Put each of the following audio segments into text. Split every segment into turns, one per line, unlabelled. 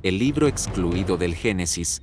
El libro excluido del Génesis,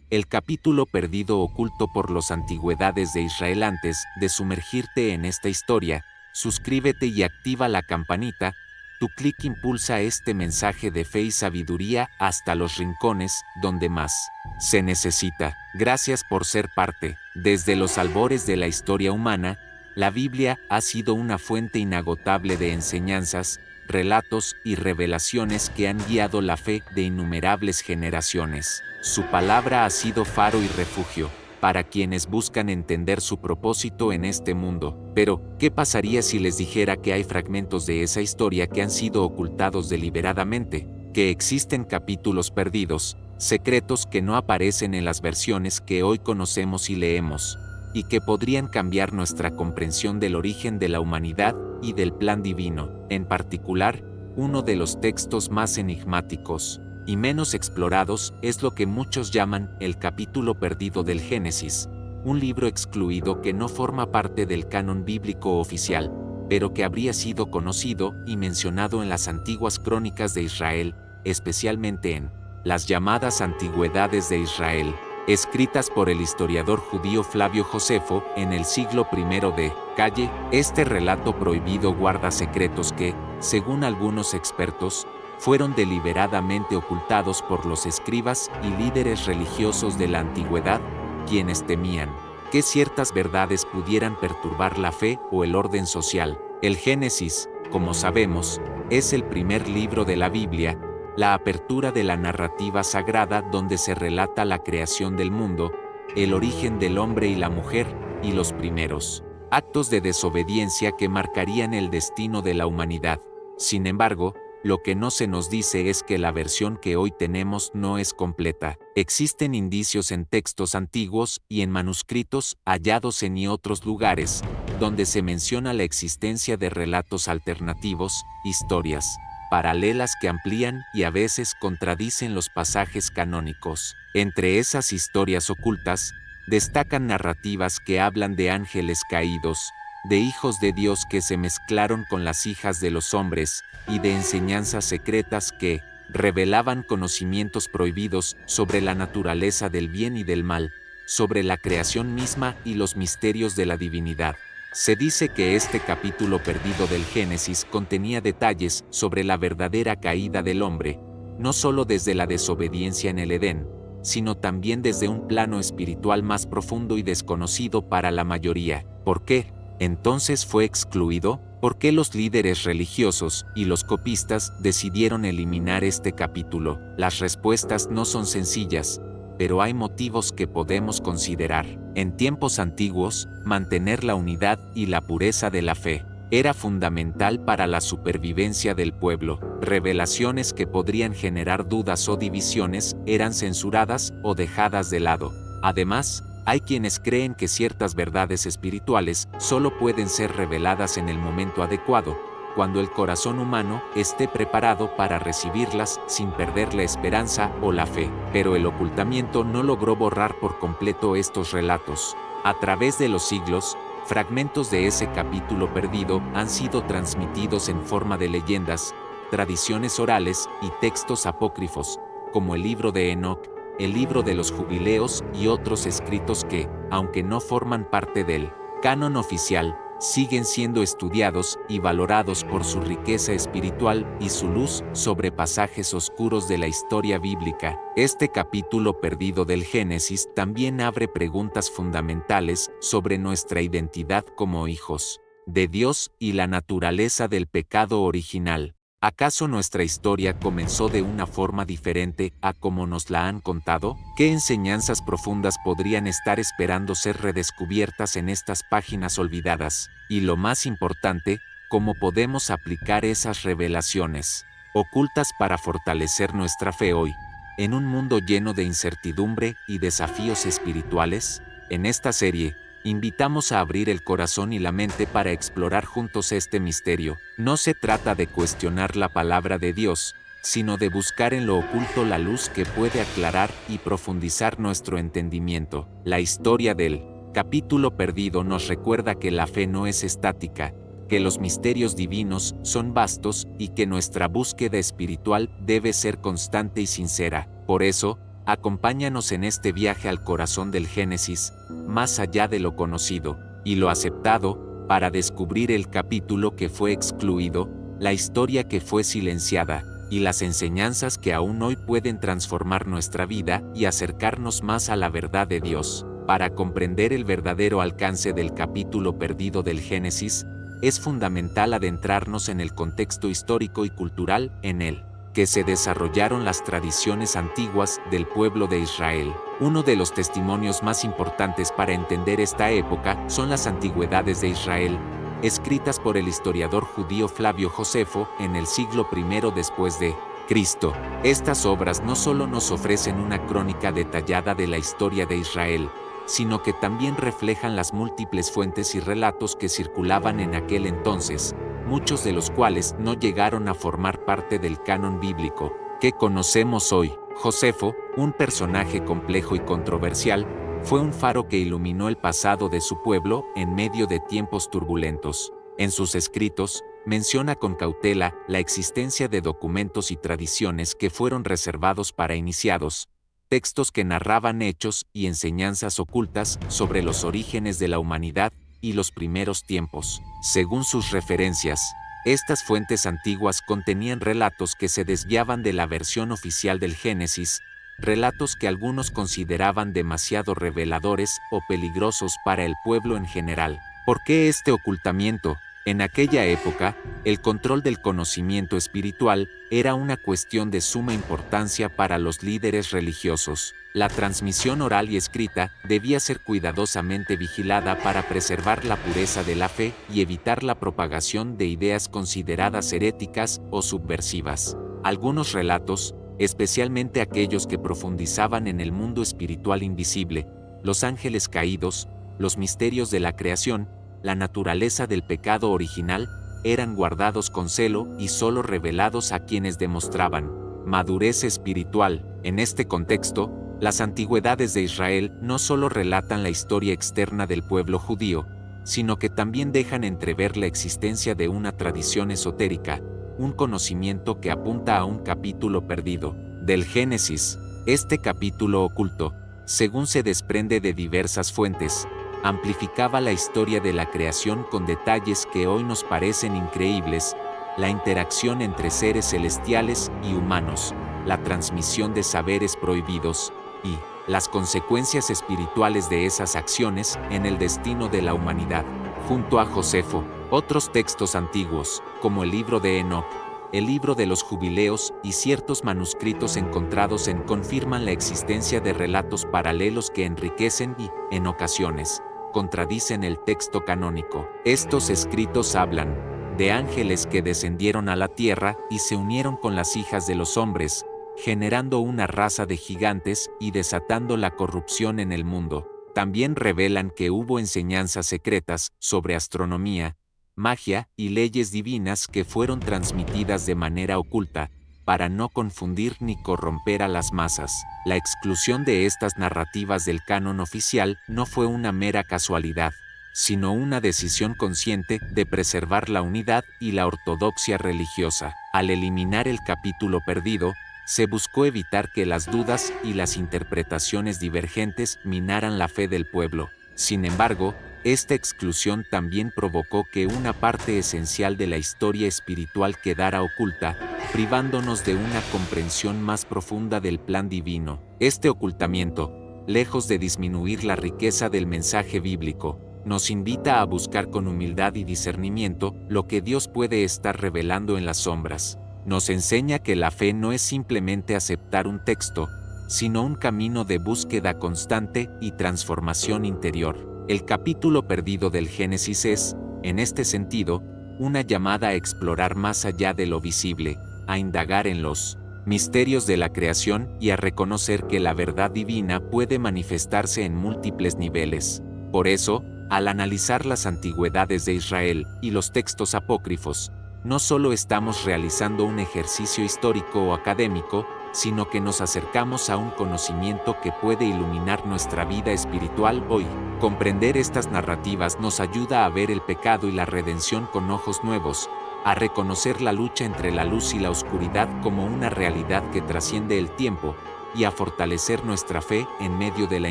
el capítulo perdido oculto por las antigüedades de Israel. Antes de sumergirte en esta historia, suscríbete y activa la campanita. Tu clic impulsa este mensaje de fe y sabiduría hasta los rincones donde más se necesita. Gracias por ser parte. Desde los albores de la historia humana, la Biblia ha sido una fuente inagotable de enseñanzas, relatos y revelaciones que han guiado la fe de innumerables generaciones. Su palabra ha sido faro y refugio para quienes buscan entender su propósito en este mundo. Pero, ¿qué pasaría si les dijera que hay fragmentos de esa historia que han sido ocultados deliberadamente? Que existen capítulos perdidos, secretos que no aparecen en las versiones que hoy conocemos y leemos, y que podrían cambiar nuestra comprensión del origen de la humanidad y del plan divino. En particular, uno de los textos más enigmáticos y menos explorados es lo que muchos llaman el capítulo perdido del Génesis, un libro excluido que no forma parte del canon bíblico oficial, pero que habría sido conocido y mencionado en las antiguas crónicas de Israel, especialmente en las llamadas Antigüedades de Israel, escritas por el historiador judío Flavio Josefo en el siglo I de Calle. Este relato prohibido guarda secretos que, según algunos expertos, fueron deliberadamente ocultados por los escribas y líderes religiosos de la antigüedad, quienes temían que ciertas verdades pudieran perturbar la fe o el orden social. El Génesis, como sabemos, es el primer libro de la Biblia, la apertura de la narrativa sagrada donde se relata la creación del mundo, el origen del hombre y la mujer, y los primeros actos de desobediencia que marcarían el destino de la humanidad. Sin embargo, lo que no se nos dice es que la versión que hoy tenemos no es completa. Existen indicios en textos antiguos y en manuscritos hallados en otros lugares, donde se menciona la existencia de relatos alternativos, historias paralelas que amplían y a veces contradicen los pasajes canónicos. Entre esas historias ocultas, destacan narrativas que hablan de ángeles caídos, de hijos de Dios que se mezclaron con las hijas de los hombres, y de enseñanzas secretas que revelaban conocimientos prohibidos sobre la naturaleza del bien y del mal, sobre la creación misma y los misterios de la divinidad. Se dice que este capítulo perdido del Génesis contenía detalles sobre la verdadera caída del hombre, no solo desde la desobediencia en el Edén, sino también desde un plano espiritual más profundo y desconocido para la mayoría. ¿Por qué entonces fue excluido? ¿Por qué los líderes religiosos y los copistas decidieron eliminar este capítulo? Las respuestas no son sencillas, pero hay motivos que podemos considerar. En tiempos antiguos, mantener la unidad y la pureza de la fe era fundamental para la supervivencia del pueblo. Revelaciones que podrían generar dudas o divisiones eran censuradas o dejadas de lado. Además, hay quienes creen que ciertas verdades espirituales solo pueden ser reveladas en el momento adecuado, cuando el corazón humano esté preparado para recibirlas sin perder la esperanza o la fe. Pero el ocultamiento no logró borrar por completo estos relatos. A través de los siglos, fragmentos de ese capítulo perdido han sido transmitidos en forma de leyendas, tradiciones orales y textos apócrifos, como el libro de Enoc, el libro de los Jubileos y otros escritos que, aunque no forman parte del canon oficial, siguen siendo estudiados y valorados por su riqueza espiritual y su luz sobre pasajes oscuros de la historia bíblica. Este capítulo perdido del Génesis también abre preguntas fundamentales sobre nuestra identidad como hijos de Dios y la naturaleza del pecado original. ¿Acaso nuestra historia comenzó de una forma diferente a como nos la han contado? ¿Qué enseñanzas profundas podrían estar esperando ser redescubiertas en estas páginas olvidadas? Y lo más importante, ¿cómo podemos aplicar esas revelaciones ocultas para fortalecer nuestra fe hoy, en un mundo lleno de incertidumbre y desafíos espirituales? En esta serie, invitamos a abrir el corazón y la mente para explorar juntos este misterio. No se trata de cuestionar la palabra de Dios, sino de buscar en lo oculto la luz que puede aclarar y profundizar nuestro entendimiento. La historia del capítulo perdido nos recuerda que la fe no es estática, que los misterios divinos son vastos y que nuestra búsqueda espiritual debe ser constante y sincera. Por eso, acompáñanos en este viaje al corazón del Génesis, más allá de lo conocido y lo aceptado, para descubrir el capítulo que fue excluido, la historia que fue silenciada, y las enseñanzas que aún hoy pueden transformar nuestra vida y acercarnos más a la verdad de Dios. Para comprender el verdadero alcance del capítulo perdido del Génesis, es fundamental adentrarnos en el contexto histórico y cultural en el que se desarrollaron las tradiciones antiguas del pueblo de Israel. Uno de los testimonios más importantes para entender esta época son las Antigüedades de Israel, escritas por el historiador judío Flavio Josefo en el siglo I después de Cristo. Estas obras no solo nos ofrecen una crónica detallada de la historia de Israel, sino que también reflejan las múltiples fuentes y relatos que circulaban en aquel entonces, muchos de los cuales no llegaron a formar parte del canon bíblico que conocemos hoy. Josefo, un personaje complejo y controversial, fue un faro que iluminó el pasado de su pueblo en medio de tiempos turbulentos. En sus escritos, menciona con cautela la existencia de documentos y tradiciones que fueron reservados para iniciados, textos que narraban hechos y enseñanzas ocultas sobre los orígenes de la humanidad y los primeros tiempos. Según sus referencias, estas fuentes antiguas contenían relatos que se desviaban de la versión oficial del Génesis, relatos que algunos consideraban demasiado reveladores o peligrosos para el pueblo en general. ¿Por qué este ocultamiento? En aquella época, el control del conocimiento espiritual era una cuestión de suma importancia para los líderes religiosos. La transmisión oral y escrita debía ser cuidadosamente vigilada para preservar la pureza de la fe y evitar la propagación de ideas consideradas heréticas o subversivas. Algunos relatos, especialmente aquellos que profundizaban en el mundo espiritual invisible, los ángeles caídos, los misterios de la creación, la naturaleza del pecado original, eran guardados con celo y solo revelados a quienes demostraban madurez espiritual. En este contexto, las Antigüedades de Israel no solo relatan la historia externa del pueblo judío, sino que también dejan entrever la existencia de una tradición esotérica, un conocimiento que apunta a un capítulo perdido del Génesis. Este capítulo oculto, según se desprende de diversas fuentes, amplificaba la historia de la creación con detalles que hoy nos parecen increíbles: la interacción entre seres celestiales y humanos, la transmisión de saberes prohibidos, y las consecuencias espirituales de esas acciones en el destino de la humanidad. Junto a Josefo, otros textos antiguos, como el libro de Enoc, el libro de los Jubileos y ciertos manuscritos encontrados confirman la existencia de relatos paralelos que enriquecen y, en ocasiones, contradicen el texto canónico. Estos escritos hablan de ángeles que descendieron a la tierra y se unieron con las hijas de los hombres, generando una raza de gigantes y desatando la corrupción en el mundo. También revelan que hubo enseñanzas secretas sobre astronomía, magia y leyes divinas que fueron transmitidas de manera oculta, para no confundir ni corromper a las masas. La exclusión de estas narrativas del canon oficial no fue una mera casualidad, sino una decisión consciente de preservar la unidad y la ortodoxia religiosa. Al eliminar el capítulo perdido, se buscó evitar que las dudas y las interpretaciones divergentes minaran la fe del pueblo. Sin embargo, esta exclusión también provocó que una parte esencial de la historia espiritual quedara oculta, privándonos de una comprensión más profunda del plan divino. Este ocultamiento, lejos de disminuir la riqueza del mensaje bíblico, nos invita a buscar con humildad y discernimiento lo que Dios puede estar revelando en las sombras. Nos enseña que la fe no es simplemente aceptar un texto, sino un camino de búsqueda constante y transformación interior. El capítulo perdido del Génesis es, en este sentido, una llamada a explorar más allá de lo visible, a indagar en los misterios de la creación y a reconocer que la verdad divina puede manifestarse en múltiples niveles. Por eso, al analizar las Antigüedades de Israel y los textos apócrifos, no solo estamos realizando un ejercicio histórico o académico, sino que nos acercamos a un conocimiento que puede iluminar nuestra vida espiritual hoy. Comprender estas narrativas nos ayuda a ver el pecado y la redención con ojos nuevos, a reconocer la lucha entre la luz y la oscuridad como una realidad que trasciende el tiempo, y a fortalecer nuestra fe en medio de la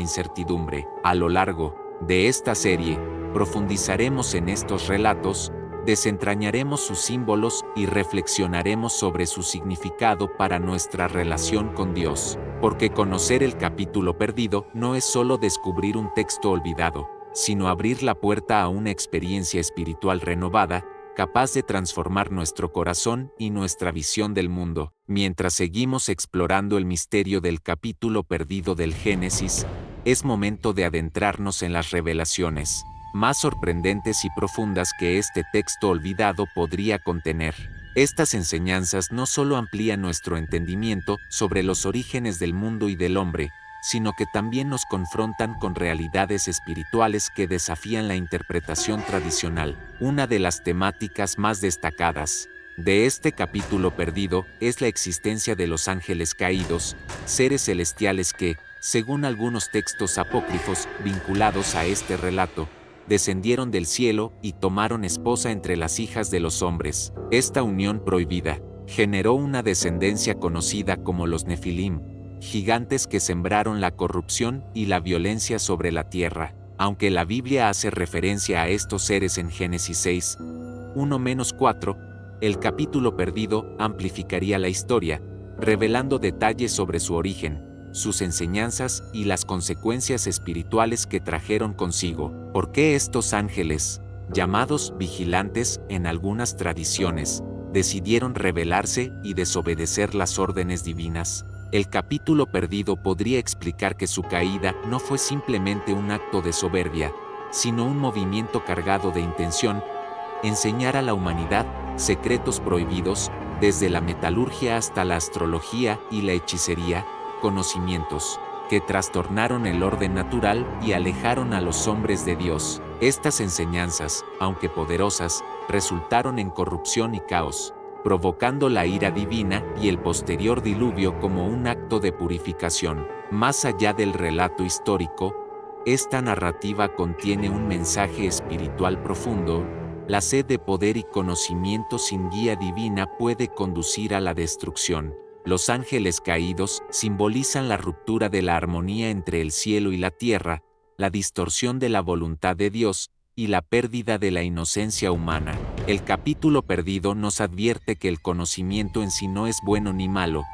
incertidumbre. A lo largo de esta serie, profundizaremos en estos relatos, desentrañaremos sus símbolos y reflexionaremos sobre su significado para nuestra relación con Dios. Porque conocer el capítulo perdido no es solo descubrir un texto olvidado, sino abrir la puerta a una experiencia espiritual renovada, capaz de transformar nuestro corazón y nuestra visión del mundo. Mientras seguimos explorando el misterio del capítulo perdido del Génesis, es momento de adentrarnos en las revelaciones más sorprendentes y profundas que este texto olvidado podría contener. Estas enseñanzas no solo amplían nuestro entendimiento sobre los orígenes del mundo y del hombre, sino que también nos confrontan con realidades espirituales que desafían la interpretación tradicional. Una de las temáticas más destacadas de este capítulo perdido es la existencia de los ángeles caídos, seres celestiales que, según algunos textos apócrifos vinculados a este relato, descendieron del cielo y tomaron esposa entre las hijas de los hombres. Esta unión prohibida generó una descendencia conocida como los Nefilim, gigantes que sembraron la corrupción y la violencia sobre la tierra. Aunque la Biblia hace referencia a estos seres en Génesis 6, 1-4, el capítulo perdido amplificaría la historia, revelando detalles sobre su origen, sus enseñanzas y las consecuencias espirituales que trajeron consigo. ¿Por qué estos ángeles, llamados vigilantes en algunas tradiciones, decidieron rebelarse y desobedecer las órdenes divinas? El capítulo perdido podría explicar que su caída no fue simplemente un acto de soberbia, sino un movimiento cargado de intención, enseñar a la humanidad secretos prohibidos, desde la metalurgia hasta la astrología y la hechicería, conocimientos que trastornaron el orden natural y alejaron a los hombres de Dios. Estas enseñanzas, aunque poderosas, resultaron en corrupción y caos, provocando la ira divina y el posterior diluvio como un acto de purificación. Más allá del relato histórico, esta narrativa contiene un mensaje espiritual profundo. La sed de poder y conocimiento sin guía divina puede conducir a la destrucción. Los ángeles caídos simbolizan la ruptura de la armonía entre el cielo y la tierra, la distorsión de la voluntad de Dios y la pérdida de la inocencia humana. El capítulo perdido nos advierte que el conocimiento en sí no es bueno ni malo,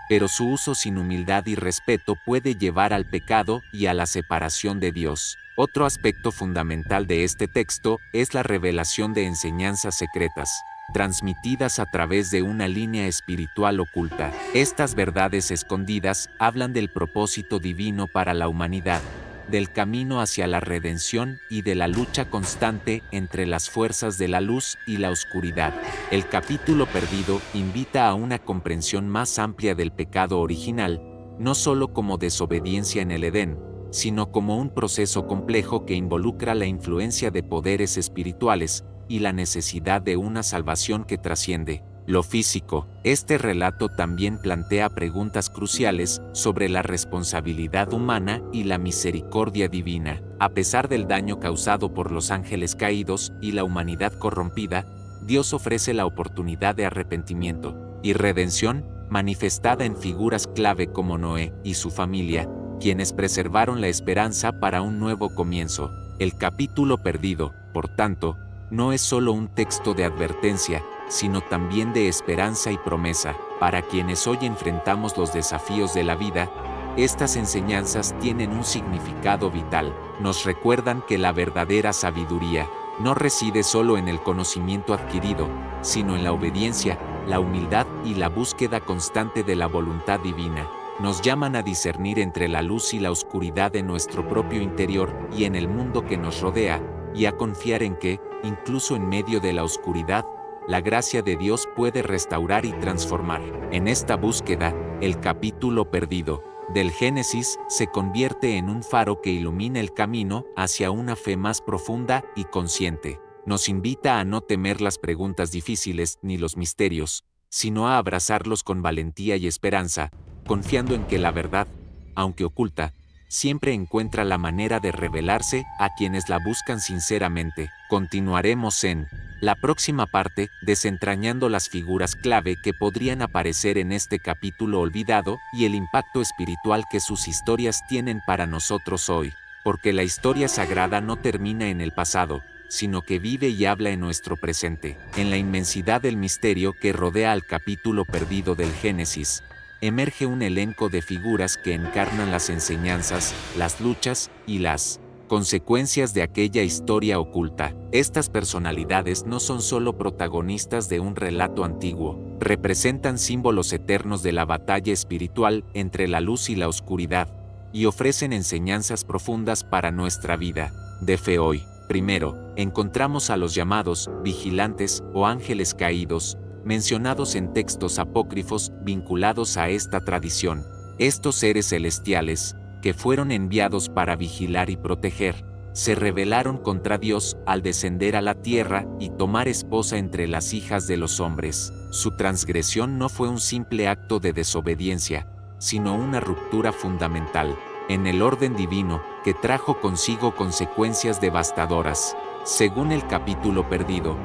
pero su uso sin humildad y respeto puede llevar al pecado y a la separación de Dios. Otro aspecto fundamental de este texto es la revelación de enseñanzas secretas, transmitidas a través de una línea espiritual oculta. Estas verdades escondidas hablan del propósito divino para la humanidad, del camino hacia la redención y de la lucha constante entre las fuerzas de la luz y la oscuridad. El capítulo perdido invita a una comprensión más amplia del pecado original, no solo como desobediencia en el Edén, sino como un proceso complejo que involucra la influencia de poderes espirituales y la necesidad de una salvación que trasciende lo físico. Este relato también plantea preguntas cruciales sobre la responsabilidad humana y la misericordia divina. A pesar del daño causado por los ángeles caídos y la humanidad corrompida, Dios ofrece la oportunidad de arrepentimiento y redención, manifestada en figuras clave como Noé y su familia, quienes preservaron la esperanza para un nuevo comienzo. El capítulo perdido, por tanto, no es solo un texto de advertencia, sino también de esperanza y promesa. Para quienes hoy enfrentamos los desafíos de la vida, estas enseñanzas tienen un significado vital. Nos recuerdan que la verdadera sabiduría no reside solo en el conocimiento adquirido, sino en la obediencia, la humildad y la búsqueda constante de la voluntad divina. Nos llaman a discernir entre la luz y la oscuridad de nuestro propio interior y en el mundo que nos rodea, y a confiar en que, incluso en medio de la oscuridad, la gracia de Dios puede restaurar y transformar. En esta búsqueda, el capítulo perdido del Génesis se convierte en un faro que ilumina el camino hacia una fe más profunda y consciente. Nos invita a no temer las preguntas difíciles ni los misterios, sino a abrazarlos con valentía y esperanza, confiando en que la verdad, aunque oculta, siempre encuentra la manera de revelarse a quienes la buscan sinceramente. Continuaremos en la próxima parte, desentrañando las figuras clave que podrían aparecer en este capítulo olvidado y el impacto espiritual que sus historias tienen para nosotros hoy. Porque la historia sagrada no termina en el pasado, sino que vive y habla en nuestro presente. En la inmensidad del misterio que rodea al capítulo perdido del Génesis, emerge un elenco de figuras que encarnan las enseñanzas, las luchas y las consecuencias de aquella historia oculta. Estas personalidades no son solo protagonistas de un relato antiguo, representan símbolos eternos de la batalla espiritual entre la luz y la oscuridad, y ofrecen enseñanzas profundas para nuestra vida de fe hoy. Primero, encontramos a los llamados vigilantes o ángeles caídos, mencionados en textos apócrifos vinculados a esta tradición. Estos seres celestiales, que fueron enviados para vigilar y proteger, se rebelaron contra Dios al descender a la tierra y tomar esposa entre las hijas de los hombres. Su transgresión no fue un simple acto de desobediencia, sino una ruptura fundamental en el orden divino que trajo consigo consecuencias devastadoras. Según el capítulo perdido,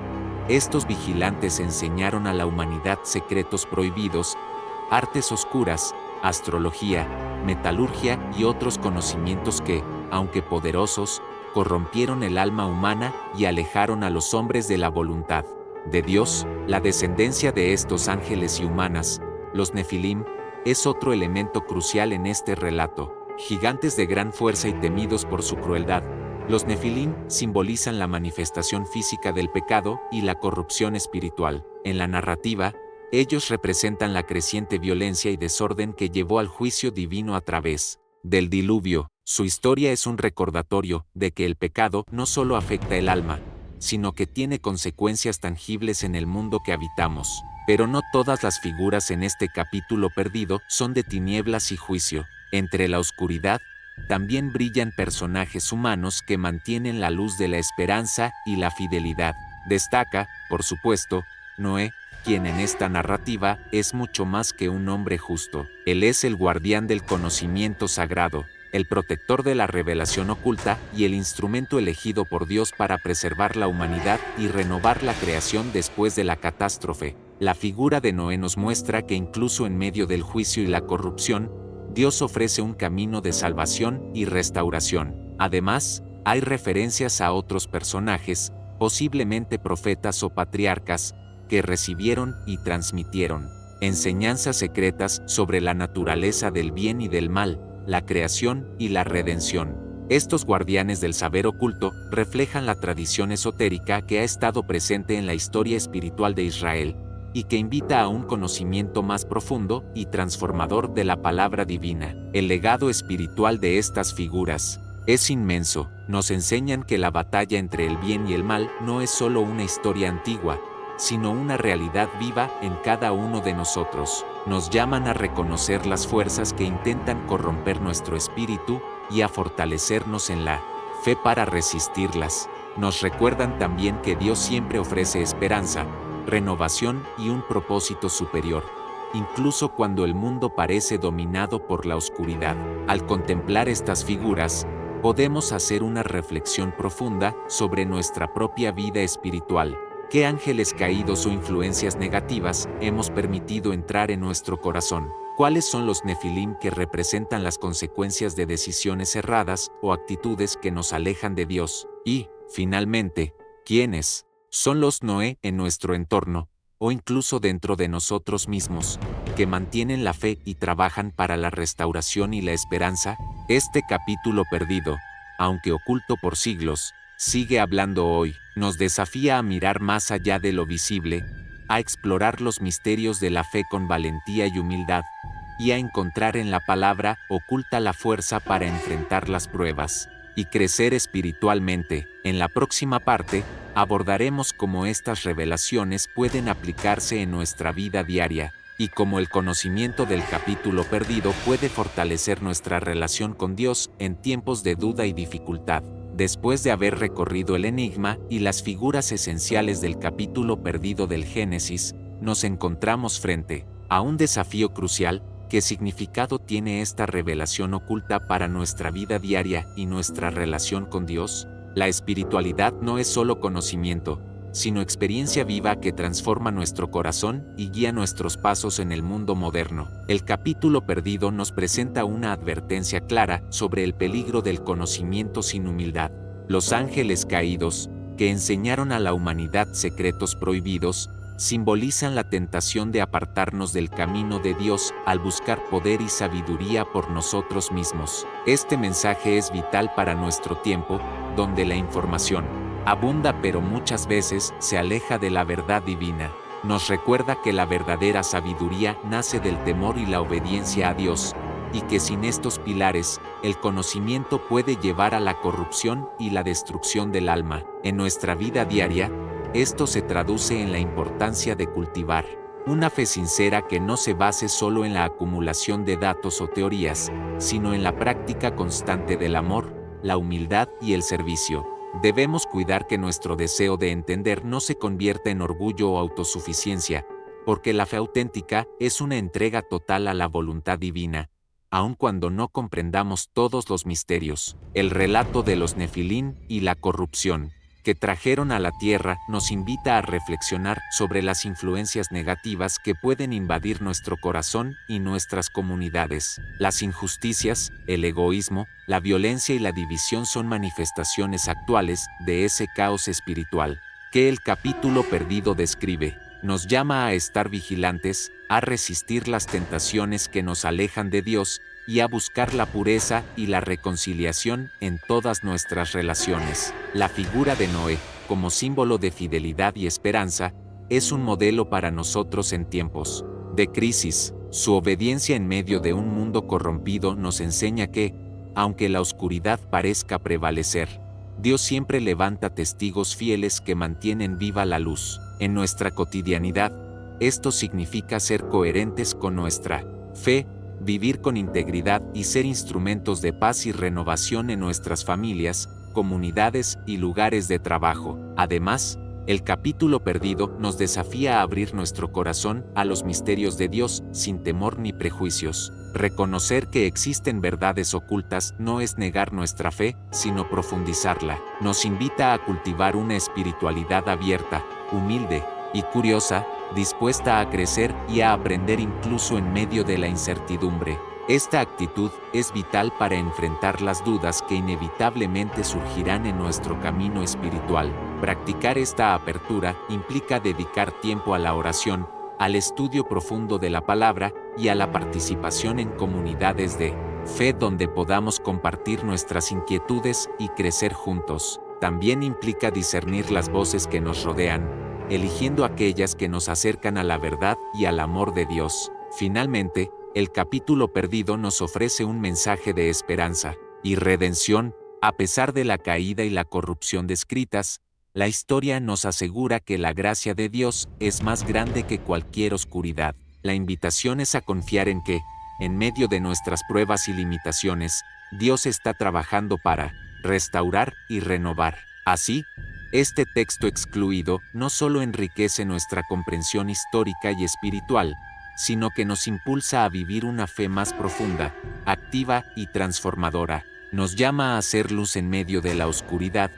estos vigilantes enseñaron a la humanidad secretos prohibidos, artes oscuras, astrología, metalurgia y otros conocimientos que, aunque poderosos, corrompieron el alma humana y alejaron a los hombres de la voluntad de Dios. La descendencia de estos ángeles y humanas, los Nefilim, es otro elemento crucial en este relato. Gigantes de gran fuerza y temidos por su crueldad, los Nefilim simbolizan la manifestación física del pecado y la corrupción espiritual. En la narrativa, ellos representan la creciente violencia y desorden que llevó al juicio divino a través del diluvio. Su historia es un recordatorio de que el pecado no solo afecta el alma, sino que tiene consecuencias tangibles en el mundo que habitamos. Pero no todas las figuras en este capítulo perdido son de tinieblas y juicio. Entre la oscuridad, también brillan personajes humanos que mantienen la luz de la esperanza y la fidelidad. Destaca, por supuesto, Noé, quien en esta narrativa es mucho más que un hombre justo. Él es el guardián del conocimiento sagrado, el protector de la revelación oculta y el instrumento elegido por Dios para preservar la humanidad y renovar la creación después de la catástrofe. La figura de Noé nos muestra que incluso en medio del juicio y la corrupción, Dios ofrece un camino de salvación y restauración. Además, hay referencias a otros personajes, posiblemente profetas o patriarcas, que recibieron y transmitieron enseñanzas secretas sobre la naturaleza del bien y del mal, la creación y la redención. Estos guardianes del saber oculto reflejan la tradición esotérica que ha estado presente en la historia espiritual de Israel, y que invita a un conocimiento más profundo y transformador de la palabra divina. El legado espiritual de estas figuras es inmenso. Nos enseñan que la batalla entre el bien y el mal no es solo una historia antigua, sino una realidad viva en cada uno de nosotros. Nos llaman a reconocer las fuerzas que intentan corromper nuestro espíritu y a fortalecernos en la fe para resistirlas. Nos recuerdan también que Dios siempre ofrece esperanza, renovación y un propósito superior, incluso cuando el mundo parece dominado por la oscuridad. Al contemplar estas figuras, podemos hacer una reflexión profunda sobre nuestra propia vida espiritual. ¿Qué ángeles caídos o influencias negativas hemos permitido entrar en nuestro corazón? ¿Cuáles son los Nefilim que representan las consecuencias de decisiones erradas o actitudes que nos alejan de Dios? Y, finalmente, ¿quiénes son los Noé en nuestro entorno, o incluso dentro de nosotros mismos, que mantienen la fe y trabajan para la restauración y la esperanza? Este capítulo perdido, aunque oculto por siglos, sigue hablando hoy. Nos desafía a mirar más allá de lo visible, a explorar los misterios de la fe con valentía y humildad, y a encontrar en la palabra oculta la fuerza para enfrentar las pruebas y crecer espiritualmente. En la próxima parte, abordaremos cómo estas revelaciones pueden aplicarse en nuestra vida diaria, y cómo el conocimiento del capítulo perdido puede fortalecer nuestra relación con Dios en tiempos de duda y dificultad. Después de haber recorrido el enigma y las figuras esenciales del capítulo perdido del Génesis, nos encontramos frente a un desafío crucial: ¿Qué significado tiene esta revelación oculta para nuestra vida diaria y nuestra relación con Dios? La espiritualidad no es solo conocimiento, sino experiencia viva que transforma nuestro corazón y guía nuestros pasos en el mundo moderno. El capítulo perdido nos presenta una advertencia clara sobre el peligro del conocimiento sin humildad. Los ángeles caídos, que enseñaron a la humanidad secretos prohibidos, simbolizan la tentación de apartarnos del camino de Dios al buscar poder y sabiduría por nosotros mismos. Este mensaje es vital para nuestro tiempo, donde la información abunda pero muchas veces se aleja de la verdad divina. Nos recuerda que la verdadera sabiduría nace del temor y la obediencia a Dios, y que sin estos pilares, el conocimiento puede llevar a la corrupción y la destrucción del alma. En nuestra vida diaria, esto se traduce en la importancia de cultivar una fe sincera que no se base solo en la acumulación de datos o teorías, sino en la práctica constante del amor, la humildad y el servicio. Debemos cuidar que nuestro deseo de entender no se convierta en orgullo o autosuficiencia, porque la fe auténtica es una entrega total a la voluntad divina, aun cuando no comprendamos todos los misterios. El relato de los Nefilín y la corrupción que trajeron a la tierra nos invita a reflexionar sobre las influencias negativas que pueden invadir nuestro corazón y nuestras comunidades. Las injusticias, el egoísmo, la violencia y la división son manifestaciones actuales de ese caos espiritual que el capítulo perdido describe. Nos llama a estar vigilantes, a resistir las tentaciones que nos alejan de Dios y a buscar la pureza y la reconciliación en todas nuestras relaciones. La figura de Noé, como símbolo de fidelidad y esperanza, es un modelo para nosotros en tiempos de crisis. Su obediencia en medio de un mundo corrompido nos enseña que, aunque la oscuridad parezca prevalecer, Dios siempre levanta testigos fieles que mantienen viva la luz. En nuestra cotidianidad, esto significa ser coherentes con nuestra fe, vivir con integridad y ser instrumentos de paz y renovación en nuestras familias, comunidades y lugares de trabajo. Además, el capítulo perdido nos desafía a abrir nuestro corazón a los misterios de Dios sin temor ni prejuicios. Reconocer que existen verdades ocultas no es negar nuestra fe, sino profundizarla. Nos invita a cultivar una espiritualidad abierta, humilde y curiosa, dispuesta a crecer y a aprender incluso en medio de la incertidumbre. Esta actitud es vital para enfrentar las dudas que inevitablemente surgirán en nuestro camino espiritual. Practicar esta apertura implica dedicar tiempo a la oración, al estudio profundo de la palabra y a la participación en comunidades de fe donde podamos compartir nuestras inquietudes y crecer juntos. También implica discernir las voces que nos rodean, eligiendo aquellas que nos acercan a la verdad y al amor de Dios. Finalmente, el capítulo perdido nos ofrece un mensaje de esperanza y redención. A pesar de la caída y la corrupción descritas, la historia nos asegura que la gracia de Dios es más grande que cualquier oscuridad. La invitación es a confiar en que, en medio de nuestras pruebas y limitaciones, Dios está trabajando para restaurar y renovar. Así, este texto excluido no solo enriquece nuestra comprensión histórica y espiritual, sino que nos impulsa a vivir una fe más profunda, activa y transformadora. Nos llama a hacer luz en medio de la oscuridad,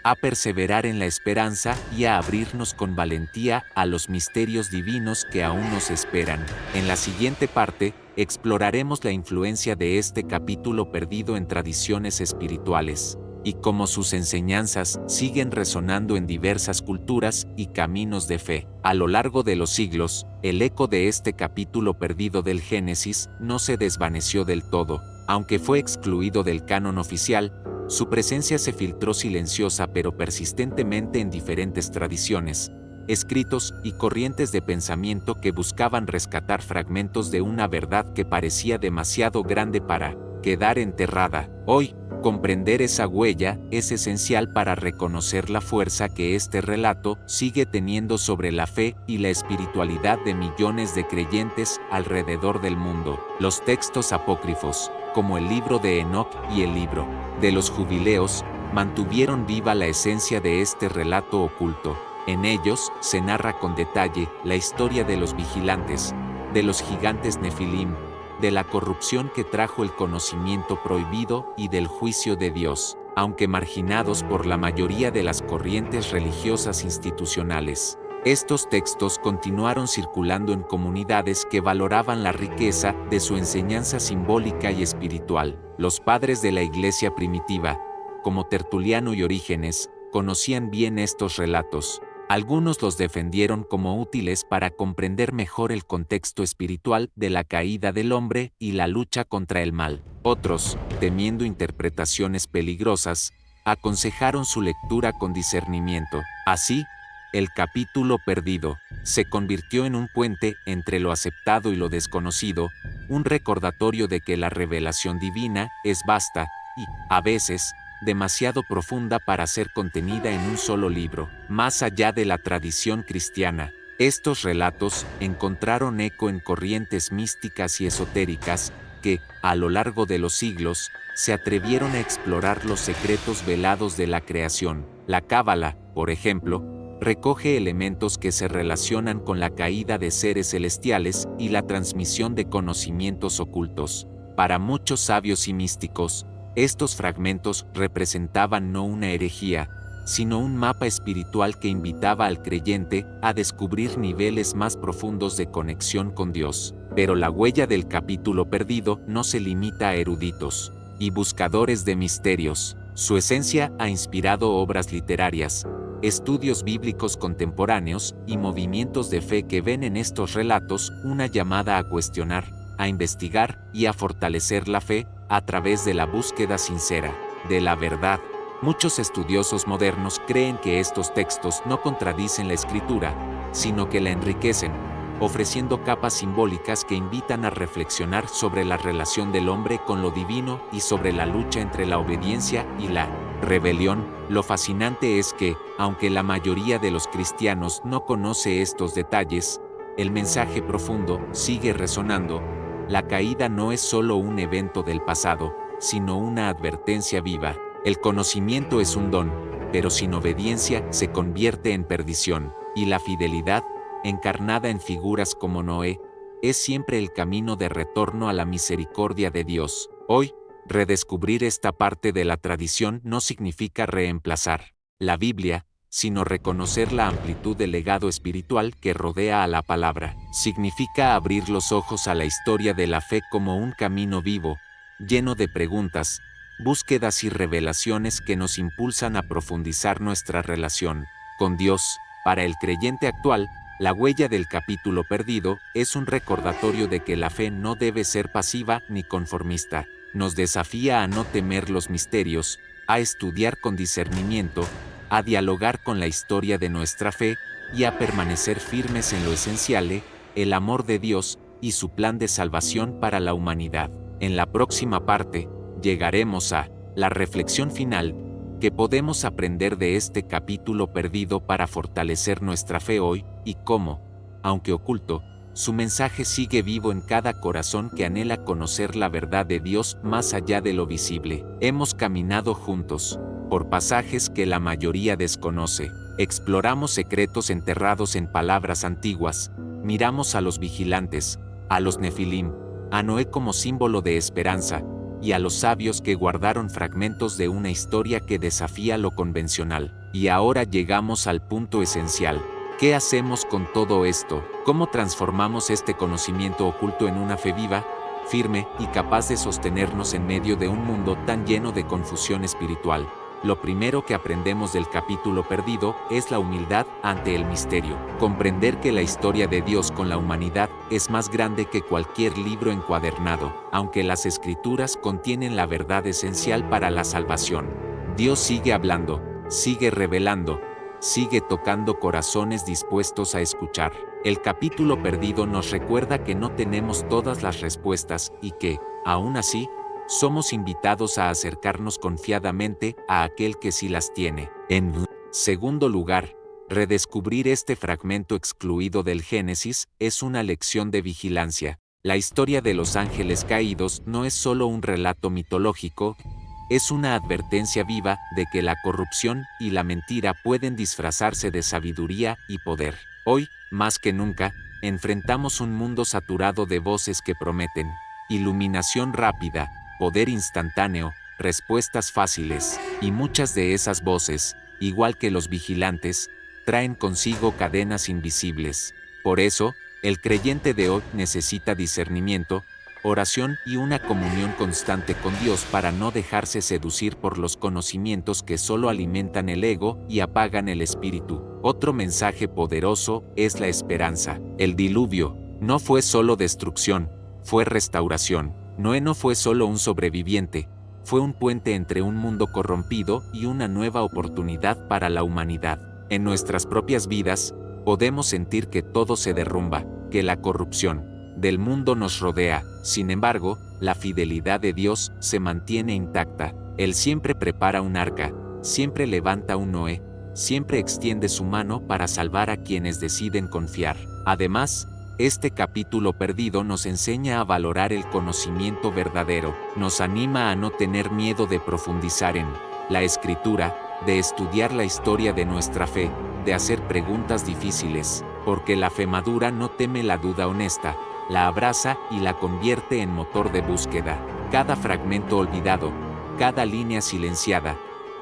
a perseverar en la esperanza y a abrirnos con valentía a los misterios divinos que aún nos esperan. En la siguiente parte, exploraremos la influencia de este capítulo perdido en tradiciones espirituales, y cómo sus enseñanzas siguen resonando en diversas culturas y caminos de fe. A lo largo de los siglos, el eco de este capítulo perdido del Génesis no se desvaneció del todo. Aunque fue excluido del canon oficial, su presencia se filtró silenciosa pero persistentemente en diferentes tradiciones, escritos y corrientes de pensamiento que buscaban rescatar fragmentos de una verdad que parecía demasiado grande para quedar enterrada. Hoy, comprender esa huella es esencial para reconocer la fuerza que este relato sigue teniendo sobre la fe y la espiritualidad de millones de creyentes alrededor del mundo. Los textos apócrifos, como el libro de Enoc y el libro de los Jubileos, mantuvieron viva la esencia de este relato oculto. En ellos se narra con detalle la historia de los vigilantes, de los gigantes Nefilim, de la corrupción que trajo el conocimiento prohibido y del juicio de Dios, aunque marginados por la mayoría de las corrientes religiosas institucionales. Estos textos continuaron circulando en comunidades que valoraban la riqueza de su enseñanza simbólica y espiritual. Los padres de la Iglesia primitiva, como Tertuliano y Orígenes, conocían bien estos relatos. Algunos los defendieron como útiles para comprender mejor el contexto espiritual de la caída del hombre y la lucha contra el mal. Otros, temiendo interpretaciones peligrosas, aconsejaron su lectura con discernimiento. Así, el capítulo perdido se convirtió en un puente entre lo aceptado y lo desconocido, un recordatorio de que la revelación divina es vasta y, a veces, demasiado profunda para ser contenida en un solo libro. Más allá de la tradición cristiana, estos relatos encontraron eco en corrientes místicas y esotéricas que, a lo largo de los siglos, se atrevieron a explorar los secretos velados de la creación. La Cábala, por ejemplo, recoge elementos que se relacionan con la caída de seres celestiales y la transmisión de conocimientos ocultos. Para muchos sabios y místicos, estos fragmentos representaban no una herejía, sino un mapa espiritual que invitaba al creyente a descubrir niveles más profundos de conexión con Dios. Pero la huella del capítulo perdido no se limita a eruditos y buscadores de misterios. Su esencia ha inspirado obras literarias, estudios bíblicos contemporáneos y movimientos de fe que ven en estos relatos una llamada a cuestionar, a investigar y a fortalecer la fe a través de la búsqueda sincera de la verdad. Muchos estudiosos modernos creen que estos textos no contradicen la Escritura, sino que la enriquecen, ofreciendo capas simbólicas que invitan a reflexionar sobre la relación del hombre con lo divino y sobre la lucha entre la obediencia y la rebelión. Lo fascinante es que, aunque la mayoría de los cristianos no conoce estos detalles, el mensaje profundo sigue resonando. La caída no es solo un evento del pasado, sino una advertencia viva. El conocimiento es un don, pero sin obediencia se convierte en perdición, y la fidelidad, encarnada en figuras como Noé, es siempre el camino de retorno a la misericordia de Dios. Hoy, redescubrir esta parte de la tradición no significa reemplazar la Biblia, sino reconocer la amplitud del legado espiritual que rodea a la palabra. Significa abrir los ojos a la historia de la fe como un camino vivo, lleno de preguntas, búsquedas y revelaciones que nos impulsan a profundizar nuestra relación con Dios. Para el creyente actual, la huella del capítulo perdido es un recordatorio de que la fe no debe ser pasiva ni conformista. Nos desafía a no temer los misterios, a estudiar con discernimiento, a dialogar con la historia de nuestra fe y a permanecer firmes en lo esencial, el amor de Dios y su plan de salvación para la humanidad. En la próxima parte, llegaremos a la reflexión final, que podemos aprender de este capítulo perdido para fortalecer nuestra fe hoy, y cómo, aunque oculto, su mensaje sigue vivo en cada corazón que anhela conocer la verdad de Dios más allá de lo visible. Hemos caminado juntos por pasajes que la mayoría desconoce, exploramos secretos enterrados en palabras antiguas, miramos a los vigilantes, a los nefilim, a Noé como símbolo de esperanza, y a los sabios que guardaron fragmentos de una historia que desafía lo convencional. Y ahora llegamos al punto esencial. ¿Qué hacemos con todo esto? ¿Cómo transformamos este conocimiento oculto en una fe viva, firme y capaz de sostenernos en medio de un mundo tan lleno de confusión espiritual? Lo primero que aprendemos del capítulo perdido es la humildad ante el misterio. Comprender que la historia de Dios con la humanidad es más grande que cualquier libro encuadernado, aunque las Escrituras contienen la verdad esencial para la salvación. Dios sigue hablando, sigue revelando, sigue tocando corazones dispuestos a escuchar. El capítulo perdido nos recuerda que no tenemos todas las respuestas y que, aún así, somos invitados a acercarnos confiadamente a aquel que sí las tiene. En segundo lugar, redescubrir este fragmento excluido del Génesis es una lección de vigilancia. La historia de los ángeles caídos no es solo un relato mitológico, es una advertencia viva de que la corrupción y la mentira pueden disfrazarse de sabiduría y poder. Hoy, más que nunca, enfrentamos un mundo saturado de voces que prometen iluminación rápida, poder instantáneo, respuestas fáciles, y muchas de esas voces, igual que los vigilantes, traen consigo cadenas invisibles. Por eso, el creyente de hoy necesita discernimiento, oración y una comunión constante con Dios para no dejarse seducir por los conocimientos que solo alimentan el ego y apagan el espíritu. Otro mensaje poderoso es la esperanza. El diluvio no fue solo destrucción, fue restauración. Noé no fue solo un sobreviviente, fue un puente entre un mundo corrompido y una nueva oportunidad para la humanidad. En nuestras propias vidas, podemos sentir que todo se derrumba, que la corrupción del mundo nos rodea. Sin embargo, la fidelidad de Dios se mantiene intacta. Él siempre prepara un arca, siempre levanta un Noé, siempre extiende su mano para salvar a quienes deciden confiar. Además, este capítulo perdido nos enseña a valorar el conocimiento verdadero, nos anima a no tener miedo de profundizar en la Escritura, de estudiar la historia de nuestra fe, de hacer preguntas difíciles, porque la fe madura no teme la duda honesta, la abraza y la convierte en motor de búsqueda. Cada fragmento olvidado, cada línea silenciada,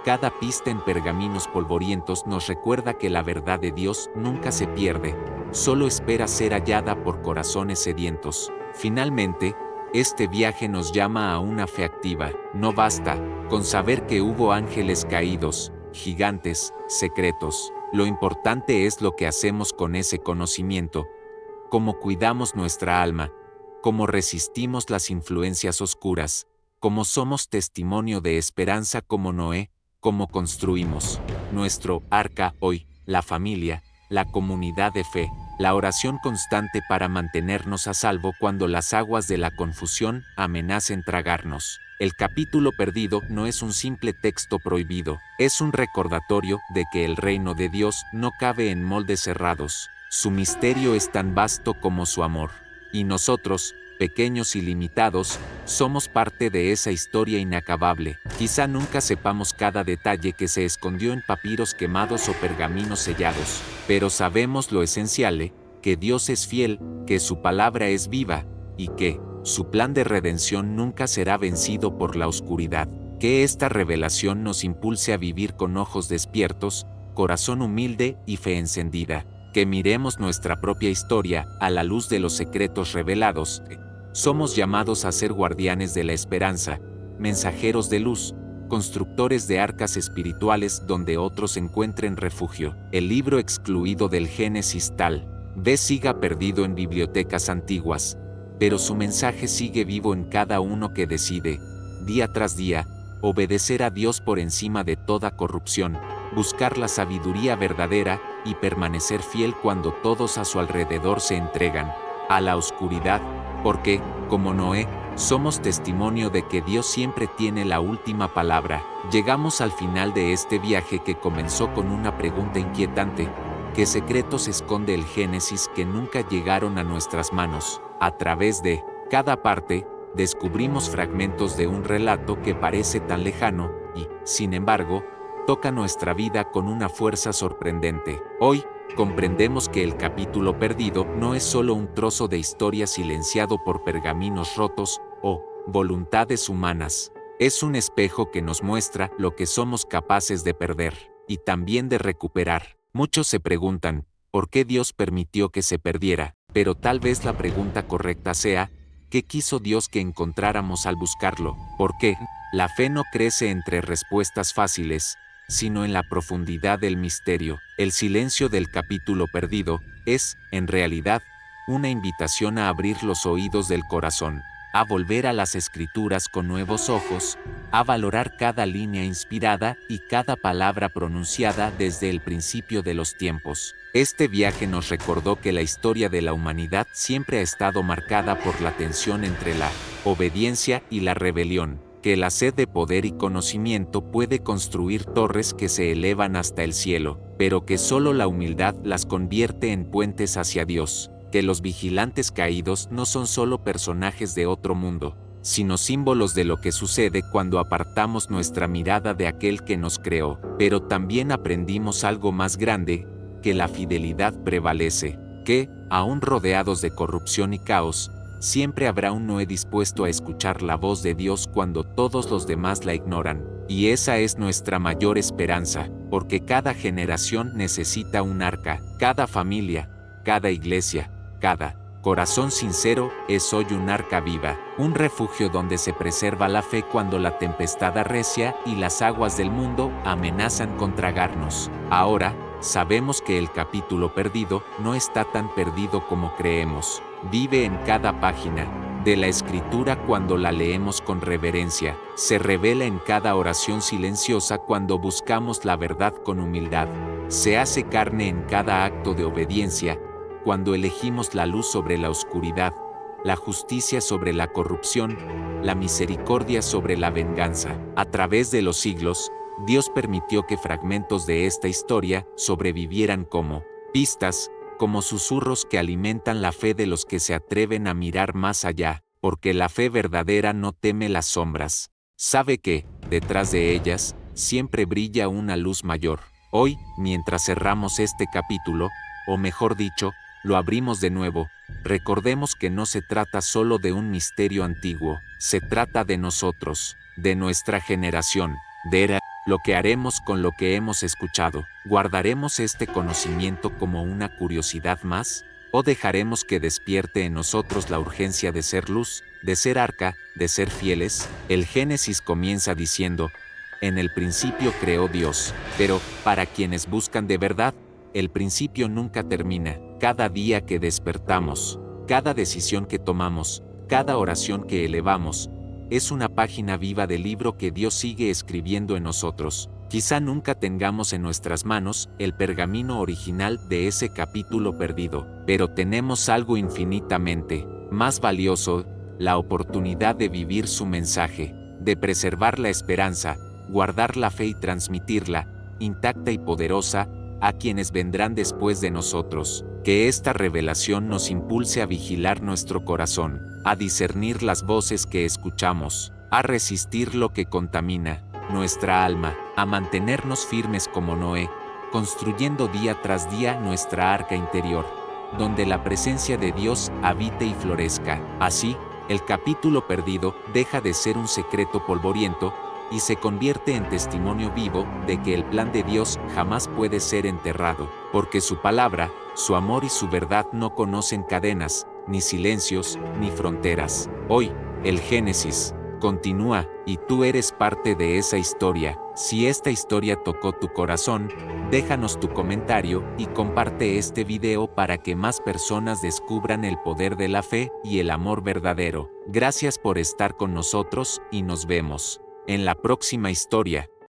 cada pista en pergaminos polvorientos nos recuerda que la verdad de Dios nunca se pierde, solo espera ser hallada por corazones sedientos. Finalmente, este viaje nos llama a una fe activa. No basta con saber que hubo ángeles caídos, gigantes, secretos. Lo importante es lo que hacemos con ese conocimiento, cómo cuidamos nuestra alma, cómo resistimos las influencias oscuras, cómo somos testimonio de esperanza como Noé, cómo construimos nuestro arca hoy, la familia, la comunidad de fe, la oración constante para mantenernos a salvo cuando las aguas de la confusión amenacen tragarnos. El capítulo perdido no es un simple texto prohibido, es un recordatorio de que el reino de Dios no cabe en moldes cerrados. Su misterio es tan vasto como su amor. Y nosotros, pequeños y limitados, somos parte de esa historia inacabable. Quizá nunca sepamos cada detalle que se escondió en papiros quemados o pergaminos sellados, pero sabemos lo esencial, que Dios es fiel, que su palabra es viva, y que su plan de redención nunca será vencido por la oscuridad. Que esta revelación nos impulse a vivir con ojos despiertos, corazón humilde y fe encendida. Que miremos nuestra propia historia a la luz de los secretos revelados. Somos llamados a ser guardianes de la esperanza, mensajeros de luz, constructores de arcas espirituales donde otros encuentren refugio. El libro excluido del Génesis tal vez siga perdido en bibliotecas antiguas, pero su mensaje sigue vivo en cada uno que decide, día tras día, obedecer a Dios por encima de toda corrupción, buscar la sabiduría verdadera y permanecer fiel cuando todos a su alrededor se entregan a la oscuridad, porque, como Noé, somos testimonio de que Dios siempre tiene la última palabra. Llegamos al final de este viaje que comenzó con una pregunta inquietante: ¿qué secretos esconde el Génesis que nunca llegaron a nuestras manos? A través de cada parte, descubrimos fragmentos de un relato que parece tan lejano y, sin embargo, toca nuestra vida con una fuerza sorprendente. Hoy, comprendemos que el capítulo perdido no es solo un trozo de historia silenciado por pergaminos rotos o voluntades humanas. Es un espejo que nos muestra lo que somos capaces de perder y también de recuperar. Muchos se preguntan, ¿por qué Dios permitió que se perdiera? Pero tal vez la pregunta correcta sea, ¿qué quiso Dios que encontráramos al buscarlo? ¿Por qué? La fe no crece entre respuestas fáciles, sino en la profundidad del misterio. El silencio del capítulo perdido es, en realidad, una invitación a abrir los oídos del corazón, a volver a las Escrituras con nuevos ojos, a valorar cada línea inspirada y cada palabra pronunciada desde el principio de los tiempos. Este viaje nos recordó que la historia de la humanidad siempre ha estado marcada por la tensión entre la obediencia y la rebelión, que la sed de poder y conocimiento puede construir torres que se elevan hasta el cielo, pero que solo la humildad las convierte en puentes hacia Dios, que los vigilantes caídos no son solo personajes de otro mundo, sino símbolos de lo que sucede cuando apartamos nuestra mirada de aquel que nos creó. Pero también aprendimos algo más grande, que la fidelidad prevalece, que, aún rodeados de corrupción y caos, Siempre habrá un Noé dispuesto a escuchar la voz de Dios cuando todos los demás la ignoran. Y esa es nuestra mayor esperanza, porque cada generación necesita un arca, cada familia, cada iglesia, cada corazón sincero es hoy un arca viva, un refugio donde se preserva la fe cuando la tempestad arrecia y las aguas del mundo amenazan con tragarnos. Ahora, sabemos que el capítulo perdido no está tan perdido como creemos. Vive en cada página de la Escritura cuando la leemos con reverencia. Se revela en cada oración silenciosa cuando buscamos la verdad con humildad. Se hace carne en cada acto de obediencia, cuando elegimos la luz sobre la oscuridad, la justicia sobre la corrupción, la misericordia sobre la venganza. A través de los siglos, Dios permitió que fragmentos de esta historia sobrevivieran como pistas, como susurros que alimentan la fe de los que se atreven a mirar más allá, porque la fe verdadera no teme las sombras. Sabe que, detrás de ellas, siempre brilla una luz mayor. Hoy, mientras cerramos este capítulo, o mejor dicho, lo abrimos de nuevo, recordemos que no se trata solo de un misterio antiguo, se trata de nosotros, de nuestra generación, de lo que haremos con lo que hemos escuchado. ¿Guardaremos este conocimiento como una curiosidad más? ¿O dejaremos que despierte en nosotros la urgencia de ser luz, de ser arca, de ser fieles? El Génesis comienza diciendo, en el principio creó Dios, pero, para quienes buscan de verdad, el principio nunca termina. Cada día que despertamos, cada decisión que tomamos, cada oración que elevamos, es una página viva del libro que Dios sigue escribiendo en nosotros. Quizá nunca tengamos en nuestras manos el pergamino original de ese capítulo perdido, pero tenemos algo infinitamente más valioso, la oportunidad de vivir su mensaje, de preservar la esperanza, guardar la fe y transmitirla, intacta y poderosa, a quienes vendrán después de nosotros. Que esta revelación nos impulse a vigilar nuestro corazón, a discernir las voces que escuchamos, a resistir lo que contamina nuestra alma, a mantenernos firmes como Noé, construyendo día tras día nuestra arca interior, donde la presencia de Dios habite y florezca. Así, el capítulo perdido deja de ser un secreto polvoriento y se convierte en testimonio vivo de que el plan de Dios jamás puede ser enterrado, porque su palabra, su amor y su verdad no conocen cadenas, ni silencios, ni fronteras. Hoy, el Génesis continúa, y tú eres parte de esa historia. Si esta historia tocó tu corazón, déjanos tu comentario y comparte este video para que más personas descubran el poder de la fe y el amor verdadero. Gracias por estar con nosotros y nos vemos en la próxima historia.